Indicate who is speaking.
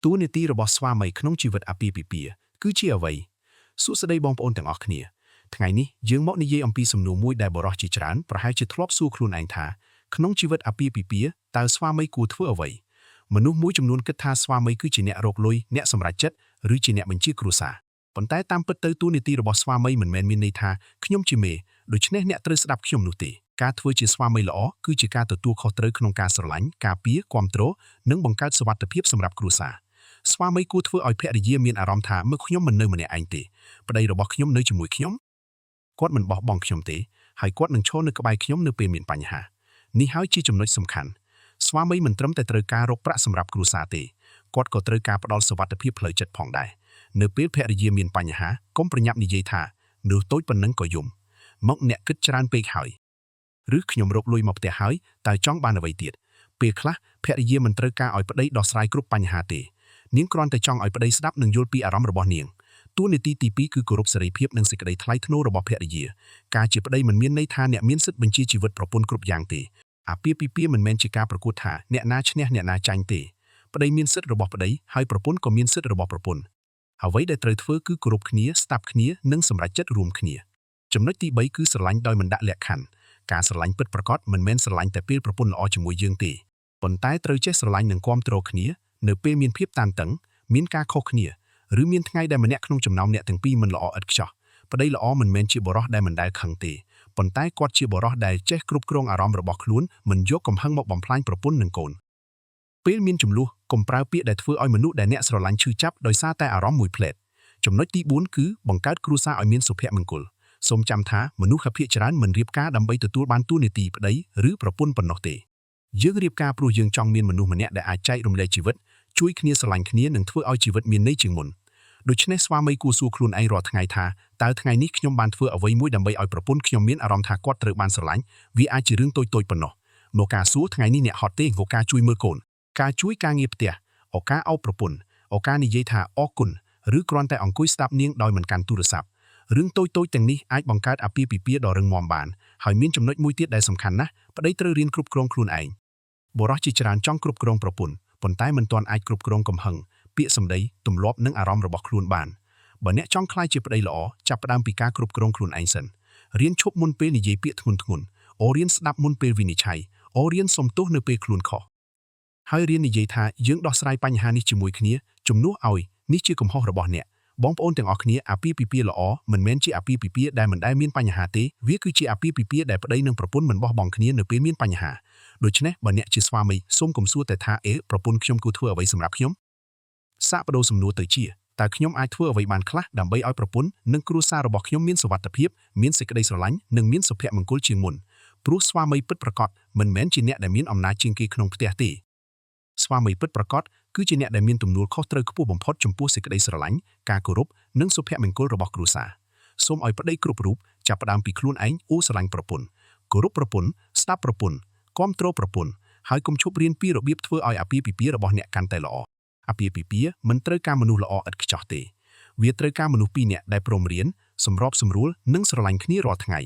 Speaker 1: តួនាទីរបស់ស្វាមីក្នុងជីវិតអាពាហ៍ពិពាហ៍គឺជាអ្វីសួស្តីបងប្អូនទាំងអស់គ្នាថ្ងៃនេះយើងមកនិយាយអំពីសំណួរមួយដែលបរិសុទ្ធជាច្រើនប្រហែលជាធ្លាប់សួរខ្លួនឯងថាក្នុងជីវិតអាពាហ៍ពិពាហ៍តើស្វាមីគួរធ្វើអ្វីមនុស្សមួយចំនួនគិតថាស្វាមីគឺជាអ្នករកលុយអ្នកសម្រេចចិត្តឬជាអ្នកបញ្ជាគ្រួសារប៉ុន្តែតាមពិតទៅតួនាទីរបស់ស្វាមីមិនមែនមានន័យថាខ្ញុំជាមេដូច្នេះអ្នកត្រូវស្ដាប់ខ្ញុំនោះទេការធ្វើជាស្វាមីល្អគឺជាការទទួលខុសត្រូវក្នុងការស្រឡាញ់ការពារគាំទ្រនិងបង្កើតសុវត្ថិភាពសម្រាប់គ្រួសារស្វាមីគួរធ្វើឲ្យភរិយាមានអារម្មណ៍ថាមើលខ្ញុំមិននៅម្នាក់ឯងទេប្តីរបស់ខ្ញុំនៅជាមួយខ្ញុំគាត់មិនបោះបង់ខ្ញុំទេហើយគាត់នឹងឈរនៅក្បែរខ្ញុំនៅពេលមានបញ្ហានេះហើយជាចំណុចសំខាន់ស្វាមីមិនត្រឹមតែត្រូវការរកប្រាក់សម្រាប់គ្រួសារទេគាត់ក៏ត្រូវការផ្ដល់សុវត្ថិភាពផ្លូវចិត្តផងដែរនៅពេលភរិយាមានបញ្ហាកុំប្រញាប់និយាយថាមនុស្សតូចប៉ុណ្ណឹងក៏យំមកអ្នកគិតច្រើនពេកហើយឬខ្ញុំរកលុយមកផ្ទះហើយតើចង់បានអ្វីទៀតពេលខ្លះភរិយាមិនត្រូវការឲ្យប្តីដោះស្រាយគ្រប់បញ្ហាទេនាងគ្រាន់តែចង់ឲ្យប្តីស្ដាប់និងយល់ពីអារម្មណ៍របស់នាងតួនាទីទី2គឺគោរពសេរីភាពនិងសេចក្តីថ្លៃថ្នូររបស់ភរិយាការជាប្តីមិនមានន័យថាអ្នកមានសិទ្ធិបញ្ជាជីវិតប្រពន្ធគ្រប់យ៉ាងទេអាពាហ៍ពិពាហ៍មិនមែនជាការប្រកួតថាអ្នកណាឈ្នះអ្នកណាចាញ់ទេប្តីមានសិទ្ធិរបស់ប្តីហើយប្រពន្ធក៏មានសិទ្ធិរបស់ប្រពន្ធអ្វីដែលត្រូវធ្វើគឺគោរពគ្នាស្ដាប់គ្នានិងសម្រេចចិត្តរួមគ្នាចំណុចទី3គឺស្រឡាញ់ដោយមិនដាក់លក្ខខណ្ឌការស្រឡាញ់ពិតប្រាកដមិនមែនស្រឡាញ់តែពេលប្រពន្ធល្អជាមួយយើងទេប៉ុន្តែត្រូវចេះស្រឡាញ់និងគាំទ្រគ្នានៅពេលមានភាពតានតឹងមានការខុសគ្នាឬមានថ្ងៃដែលម្នាក់ក្នុងចំណោមអ្នកទាំងពីរមិនល្អឥតខ្ចោះប្តីល្អមិនមែនជាបុរសដែលមិនដែលខឹងទេប៉ុន្តែគាត់ជាបុរសដែលចេះគ្រប់គ្រងអារម្មណ៍របស់ខ្លួនមិនយកកំហឹងមកបំផ្លាញប្រពន្ធនិងកូនពេលមានចំនួនកុំប្រើពាក្យដែលធ្វើឲ្យមនុស្សដែលអ្នកស្រឡាញ់ឈឺចាប់ដោយសារតែអារម្មណ៍មួយផ្លែតចំណុចទី4គឺបង្កើតគ្រួសារឲ្យមានសុភមង្គលសូមចាំថាមនុស្សភាគច្រើនមិនរៀបការដើម្បីទទួលបានតួនាទីប្តីឬប្រពន្ធប៉ុណ្ណោះទេយើងរៀបការព្រោះយើងចង់មានមនុស្សម្នាក់ដែលអាចចែករំលែកជីវិតជួយគ្នាស្រឡាញ់គ្នានិងធ្វើឲ្យជីវិតមានន័យជាងមុនដូច្នេះស្វាមីគួរសួរខ្លួនឯងរាល់ថ្ងៃថាតើថ្ងៃនេះខ្ញុំបានធ្វើអ្វីមួយដើម្បីឲ្យប្រពន្ធខ្ញុំមានអារម្មណ៍ថាគាត់ត្រូវបានស្រឡាញ់វាអាចជារឿងតូចៗប៉ុណ្ណោះមកការសួរថ្ងៃនេះអ្នកហត់ទេមកការជួយមើលកូនការជួយការងារផ្ទះឱកាសអោបប្រពន្ធឱកាសនិយាយថាអរគុណឬគ្រាន់តែអង្គុយស្ដាប់នាងដោយមិនកាន់ទូរស័ព្ទរឿងតូចៗទាំងនេះអាចបង្កើតអាពាហ៍ពិពាហ៍ដ៏រឹងមាំបានហើយមានចំណុចមួយទៀតដែលសំខាន់ណាស់ប្តីត្រូវរៀនគ្រប់គ្រងខ្លួនឯងបុរសជាច្រើនចង់គ្រប់គ្រងប្រពន្ធប៉ុន្តែមិនទាន់អាចគ្រប់គ្រងកំហឹងពាក្យសម្ដីទម្លាប់និងអារម្មណ៍របស់ខ្លួនបានបើអ្នកចង់ក្លាយជាប្តីល្អចាប់ផ្ដើមពីការគ្រប់គ្រងខ្លួនឯងសិនរៀនឈប់មុនពេលនិយាយពាក្យធ្ងន់ៗរៀនស្ដាប់មុនពេលវិនិច្ឆ័យរៀនសុំទោសនៅពេលខ្លួនខុសហើយរៀននិយាយថាយើងដោះស្រាយបញ្ហានេះជាមួយគ្នាជំនួសឲ្យនេះជាកំហុសរបស់អ្នកបងប្អូនទាំងអស់គ្នាអាពាហ៍ពិពាហ៍ល្អមិនមែនជាអាពាហ៍ពិពាហ៍ដែលមិនដែលមានបញ្ហាទេវាគឺជាអាពាហ៍ពិពាហ៍ដែលប្តីនិងប្រពន្ធមិនបោះបង់គ្នានៅពេលមានបញ្ហាដូច្នេះបើអ្នកជាស្វាមីសូមកុំសួរតែថាប្រពន្ធខ្ញុំគួរធ្វើអ្វីសម្រាប់ខ្ញុំសាកបដូរសំណួរទៅជាតើខ្ញុំអាចធ្វើអ្វីបានខ្លះដើម្បីឲ្យប្រពន្ធនិងគ្រួសាររបស់ខ្ញុំមានសុវត្ថិភាពមានសេចក្តីស្រឡាញ់និងមានសុភមង្គលជាងមុនព្រោះស្វាមីពិតប្រាកដមិនមែនជាអ្នកដែលមានអំណាចជាងគេក្នុងផ្ទះទេស្វាមីពិតប្រាកដគឺជាអ្នកដែលមានទំនួលខុសត្រូវខ្ពស់បំផុតចំពោះសេចក្តីស្រឡាញ់ការគោរពនិងសុភមង្គលរបស់គ្រួសារសូមឲ្យប្តីគ្រប់រូបចាប់ផ្ដើមពីខ្លួនឯងស្រឡាញ់ប្រពន្ធគោរពប្រពន្ធស្ដាប់ប្រពន្ធគាំទ្រប្រពន្ធហើយកុំឈប់រៀនពីរបៀបធ្វើឲ្យអាពាហ៍ពិពាហ៍របស់អ្នកកាន់តែល្អអាពាហ៍ពិពាហ៍មិនត្រូវការមនុស្សល្អឥតខ្ចោះទេវាត្រូវការមនុស្សពីរនាក់ដែលព្រមរៀនសម្របសម្រួលនិងស្រឡាញ់គ្នារាល់ថ្ងៃ